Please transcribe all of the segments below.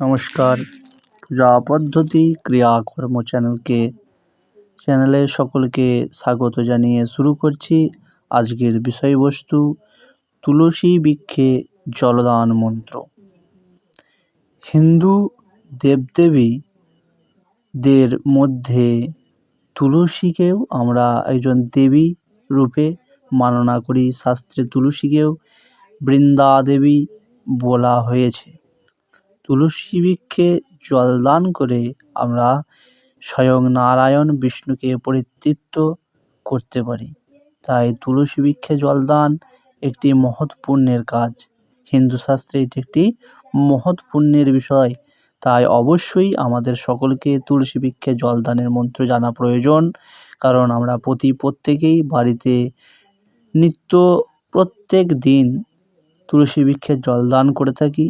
নমস্কার। পূজা পদ্ধতি ক্রিয়াকর্ম চ্যানেলে সকলকে স্বাগত জানিয়ে শুরু করছি আজকের বিষয়বস্তু তুলসী বৃক্ষে জলদান মন্ত্র। হিন্দু দেবদেবীদের মধ্যে তুলসীকেও আমরা একজন দেবী রূপে মাননা করি। শাস্ত্রে তুলসীকেও বৃন্দা দেবী বলা হয়েছে। তুলসী বৃক্ষে জলদান করে আমরা স্বয়ং নারায়ণ বিষ্ণুকে পরিতৃপ্ত করতে পারি। তাই তুলসী বৃক্ষে জলদান একটি মহৎ পুণ্যের কাজ। হিন্দু শাস্ত্রে এটি একটি মহৎ পুণ্যের বিষয়। তাই অবশ্যই আমাদের সকলকে তুলসী বৃক্ষে জলদানের মন্ত্র জানা প্রয়োজন, কারণ আমরা প্রত্যেকেই বাড়িতে প্রত্যেক দিন তুলসী বৃক্ষে জলদান করে থাকি।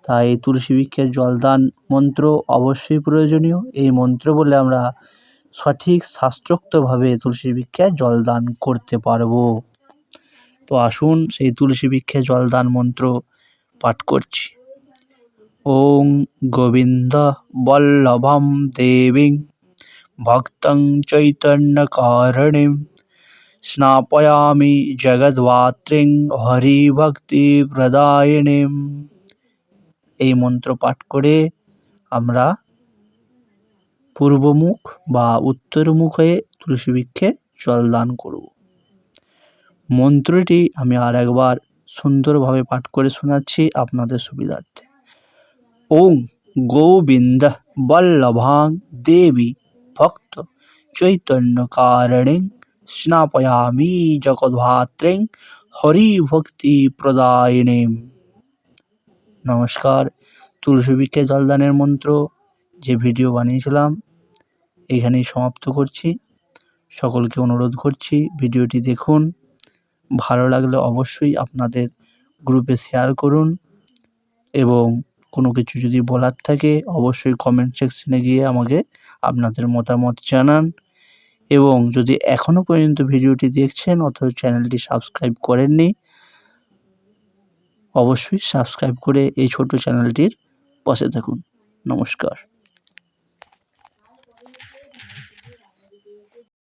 তাই তুলসী বৃক্ষের জলদান মন্ত্র অবশ্যই প্রয়োজনীয়। এই মন্ত্র বলে আমরা সঠিক শাস্ত্রোক্তভাবে তুলসী বৃক্ষে জলদান করতে পারবো। তো আসুন সেই তুলসী বৃক্ষে জলদান মন্ত্র পাঠ করছি। ওং গোবিন্দ বল্লভম দেবীং ভক্তং চৈতন্য কারণীম স্নাপয়ামি জগদ্ধাত্রীং হরিভক্তি প্রদায়িনীম। এই মন্ত্র পাঠ করে আমরা পূর্বমুখ বা উত্তরমুখ হয়ে তুলসী বৃক্ষে জলদান করব। মন্ত্রটি আমি আর একবার সুন্দরভাবে পাঠ করে শোনাচ্ছি আপনাদের সুবিধার্থে। ওং গোবিন্দ বল্লভাং দেবী ভক্ত চৈতন্য কারণীং স্নাপয়ামি জগদ্ধাত্রীং হরিভক্তি প্রদায়িনীম। নমস্কার। তুলসী বৃক্ষে জলদানের মন্ত্র যে ভিডিও বানিয়েছিলাম এখানেই সমাপ্ত করছি। সকলকে অনুরোধ করছি ভিডিওটি দেখুন, ভালো লাগলে অবশ্যই আপনাদের গ্রুপে শেয়ার করুন, এবং কোনো কিছু যদি বলার থাকে অবশ্যই কমেন্ট সেকশনে গিয়ে আমাকে আপনাদের মতামত জানান। এবং যদি এখনও পর্যন্ত ভিডিওটি দেখছেন অথবা চ্যানেলটি সাবস্ক্রাইব করেননি, অবশ্যই সাবস্ক্রাইব করে এই ছোট চ্যানেলটির পাশে থাকুন। নমস্কার।